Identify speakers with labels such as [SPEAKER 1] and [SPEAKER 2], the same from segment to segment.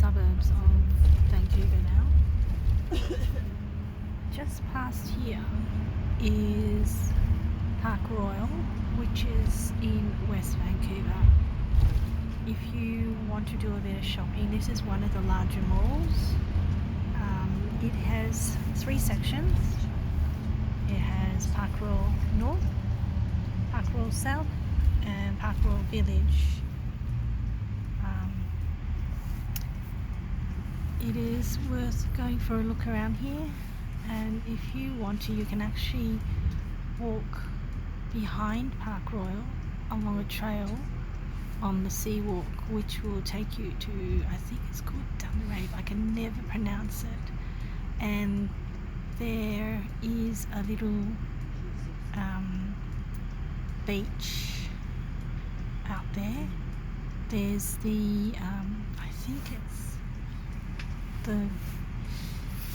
[SPEAKER 1] suburbs of Vancouver now. Just past here is Park Royal, which is in West Vancouver. If you want to do a bit of shopping, this is one of the larger malls. It has 3 sections. It has Park Royal North, Park Royal South, and Park Royal Village. It is worth going for a look around here, and if you want to, you can actually walk behind Park Royal along a trail on the sea walk, which will take you to, I think it's called Dulcineasdiarycontinued. I can never pronounce it. And there is a little beach out there. There's the I think it's the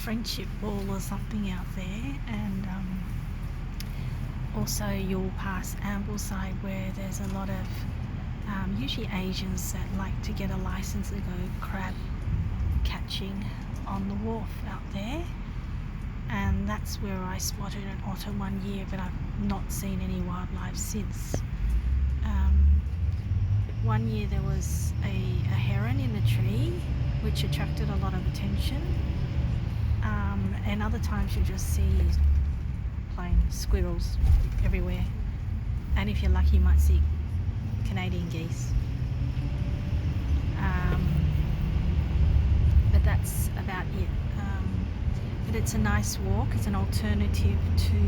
[SPEAKER 1] Friendship Ball or something out there, and also you'll pass Ambleside, where there's a lot of usually Asians that like to get a license to go crab catching on the wharf out there, and that's where I spotted an otter one year, but I've not seen any wildlife since. One year there was a heron in a tree, which attracted a lot of attention, and other times you just see plain squirrels everywhere, and if you're lucky you might see Canadian geese. But that's about it. But it's a nice walk. It's an alternative to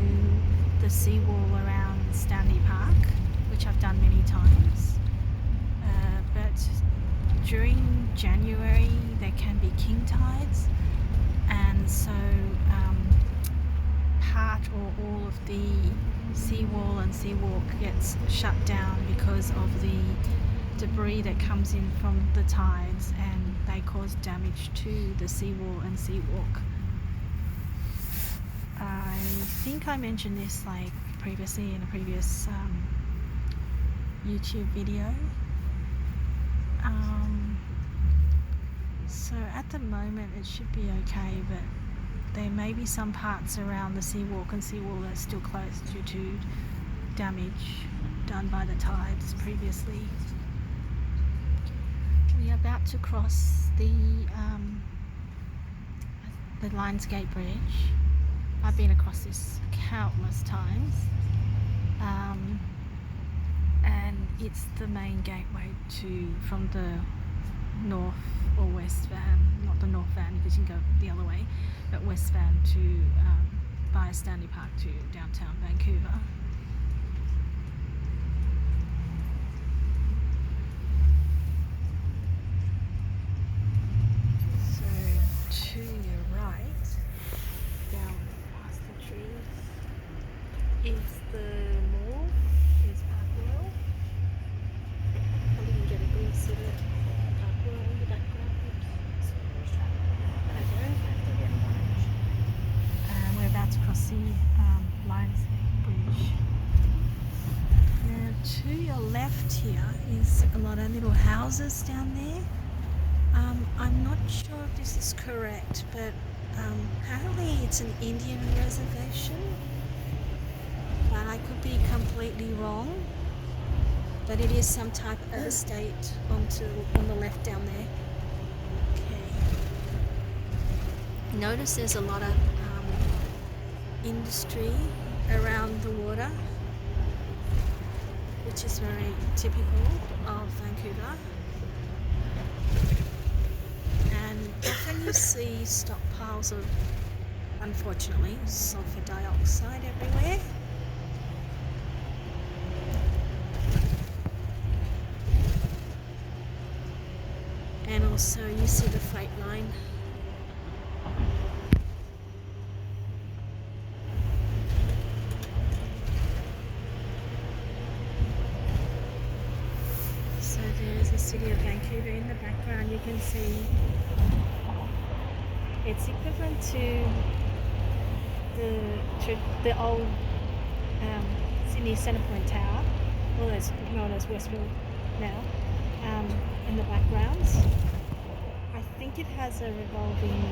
[SPEAKER 1] the seawall around Stanley Park, which I've done many times. But during January there can be king tides, and so part or all of the seawall and seawalk gets shut down because of the debris that comes in from the tides, and they cause damage to the seawall and seawalk. I think I mentioned this previously in a previous YouTube video. So at the moment it should be okay, but there may be some parts around the seawalk and seawall that are still closed due to damage done by the tides previously. We are about to cross the Lionsgate Bridge. I've been across this countless times, and it's the main gateway from the north or west van, not the north van because you can go the other way, but west van to via Stanley Park to downtown Vancouver. So to your right, down past the trees, is the mall, is Park Royal. Probably can get a glimpse of it. Park Royal in the background. We're about to cross the Lionsgate Bridge. Now to your left here is a lot of little houses down there. I'm not sure if this is correct, but apparently it's an Indian reservation, but I could be completely wrong. But it is some type of estate on the left down there. Okay. Notice there's a lot of industry around the water, which is very typical of Vancouver. And often you see stockpiles of, unfortunately, sulfur dioxide everywhere. And also you see the freight line. So there's the city of Vancouver in the background. You can see it's equivalent to the old Sydney Centrepoint Tower, well, it's known as Westfield now, in the backgrounds. I I think it has a revolving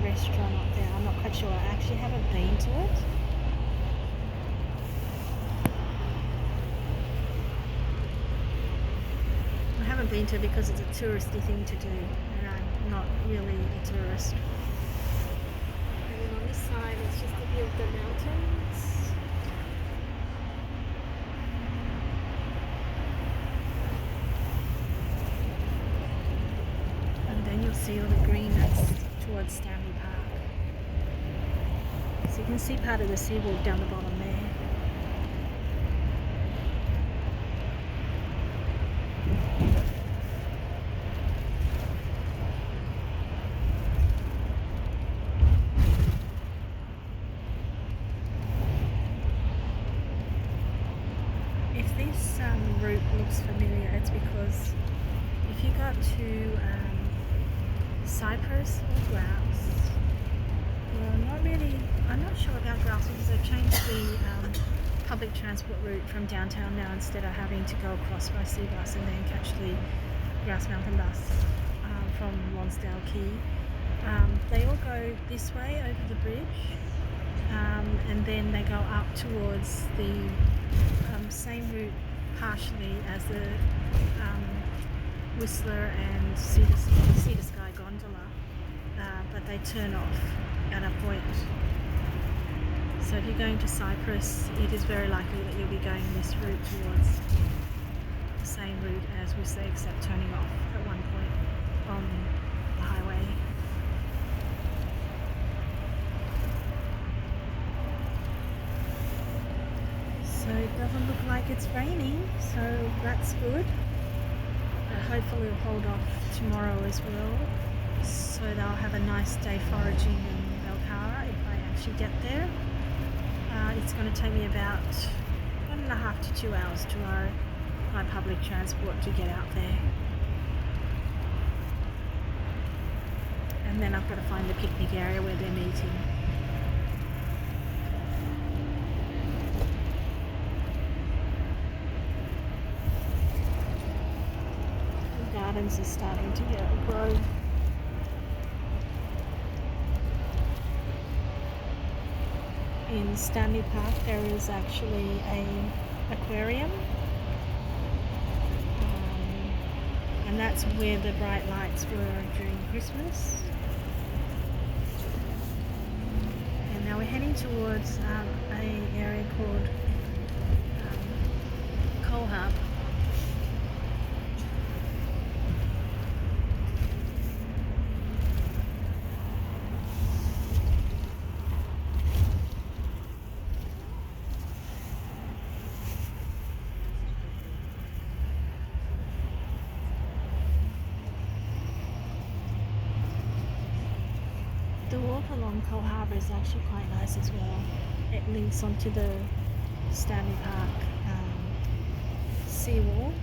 [SPEAKER 1] restaurant up there. I'm not quite sure. I actually haven't been to it. I haven't been to it because it's a touristy thing to do, and I'm not really a tourist. And then on this side, it's just a view of the mountains. And then you'll see all the green that's towards Stanley Park. So you can see part of the seawalk down the bottom there. If this route looks familiar, it's because if you got to Cyprus or Grouse, well, I'm not sure about Grouse because they've changed the public transport route from downtown now. Instead of having to go across by sea bus and then catch the Grouse Mountain bus from Lonsdale Quay, they all go this way over the bridge, and then they go up towards the same route partially as the Whistler and Sea to Sky gondola, but they turn off at a point. So if you're going to Cyprus, it is very likely that you'll be going this route towards the same route as Whistler, except turning off at one point on the highway. So it doesn't look like it's raining, so that's good. Hopefully it'll hold off tomorrow as well, so they'll have a nice day foraging in Belcara if I actually get there. It's going to take me about 1.5 to 2 hours tomorrow by public transport to get out there. And then I've got to find the picnic area where they're meeting. Gardens are starting to grow. In Stanley Park there is actually an aquarium, and that's where the bright lights were during Christmas. And now we're heading towards an area called Cove. The walk along Cove Harbour is actually quite nice as well. It links onto the Stanley Park seawall.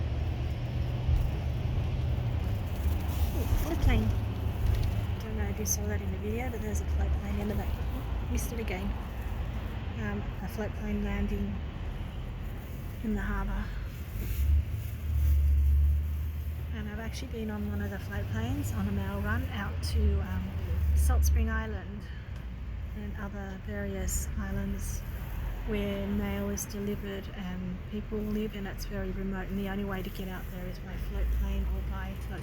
[SPEAKER 1] Oh, float plane. Don't know if you saw that in the video, but there's a float plane in the back. Oh, missed it again. A float plane landing in the harbour. And I've actually been on one of the float planes on a mail run out to Salt Spring Island and other various islands where mail is delivered and people live, and it's very remote, and the only way to get out there is by float plane or by float.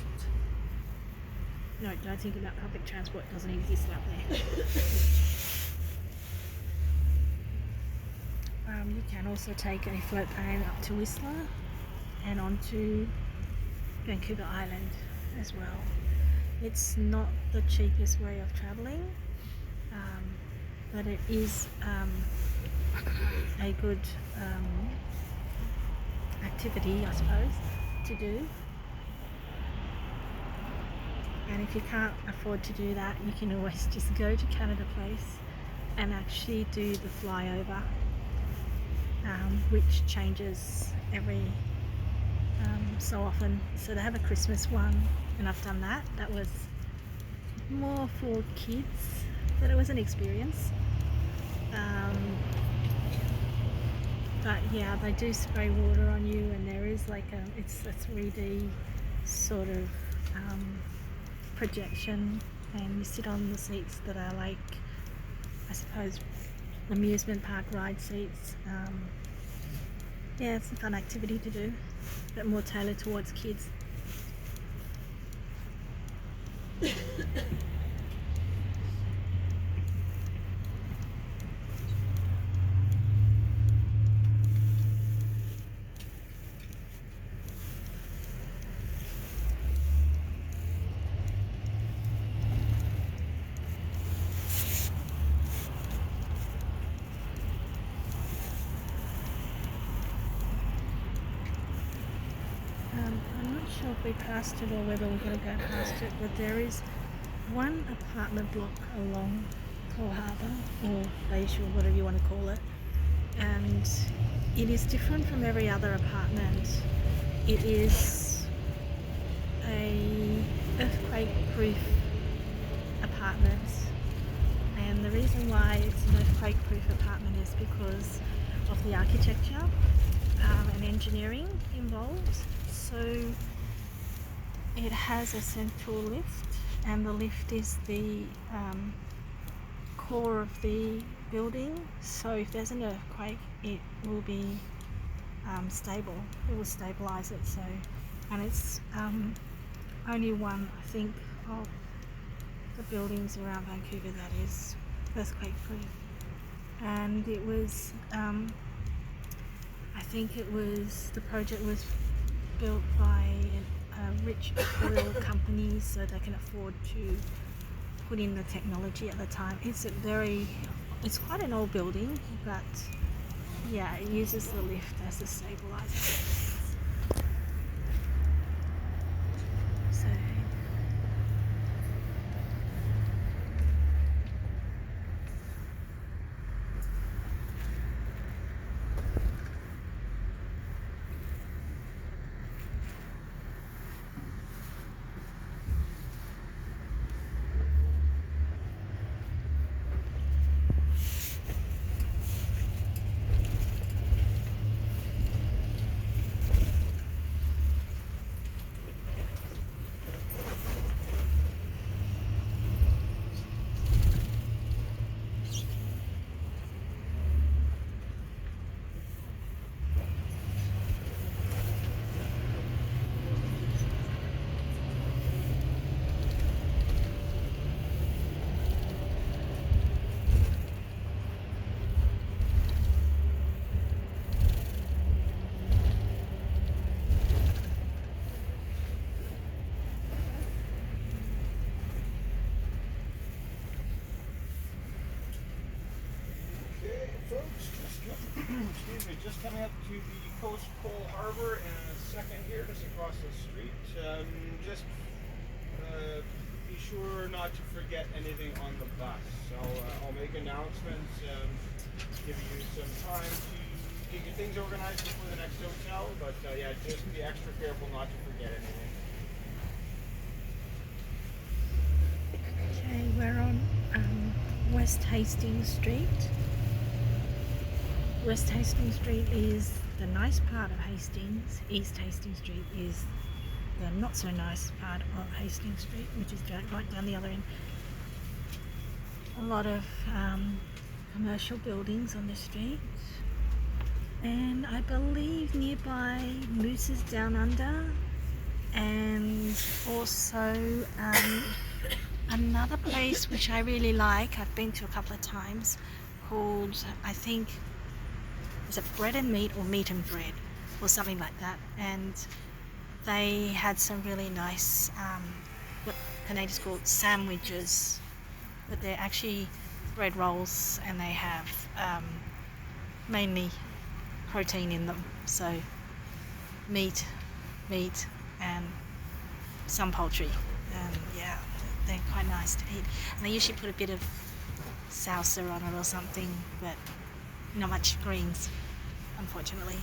[SPEAKER 1] No, don't think about public transport, it doesn't exist out there. You can also take a float plane up to Whistler and onto Vancouver Island as well. It's not the cheapest way of travelling, but it is a good activity, I suppose, to do. And if you can't afford to do that, you can always just go to Canada Place and actually do the flyover, which changes every so often. So they have a Christmas one, and I've done that. That was more for kids, but it was an experience. But yeah, they do spray water on you, and there is like it's a 3D sort of projection, and you sit on the seats that are like, I suppose, amusement park ride seats. Yeah, it's a fun activity to do, but more tailored towards kids. I'm not sure if we passed it or whether we're going to go past it, but there is one apartment block along Cove Harbour, or Bayshore, whatever you want to call it, and it is different from every other apartment. It is a earthquake-proof apartment, and the reason why it's an earthquake-proof apartment is because of the architecture and engineering involved. So it has a central lift, and the lift is the core of the building, so if there's an earthquake it will be stable. It will stabilize it. So, and it's only one, I think, of the buildings around Vancouver that is earthquake proof. And it was I think it was, the project was built by a rich oil company, so they can afford to put in the technology at the time. It's quite an old building, but yeah, it uses the lift as a stabilizer. So
[SPEAKER 2] just coming up to the Porteau Harbour, and a second here, just across the street. Be sure not to forget anything on the bus. So I'll make announcements, give you some time to get your things organized before the next hotel. But yeah, just be extra careful not to forget anything.
[SPEAKER 1] okay, we're on West Hastings Street. West Hastings Street is the nice part of Hastings. East Hastings Street is the not so nice part of Hastings Street, which is right down the other end. A lot of commercial buildings on the street, and I believe nearby Moose's Down Under, and also another place which I really like, I've been to a couple of times, called, I think, is it Bread and Meat or Meat and Bread or something like that, and they had some really nice what Canadians call sandwiches, but they're actually bread rolls, and they have mainly protein in them, so meat and some poultry, and yeah, they're quite nice to eat, and they usually put a bit of salsa on it or something, but not much greens, unfortunately.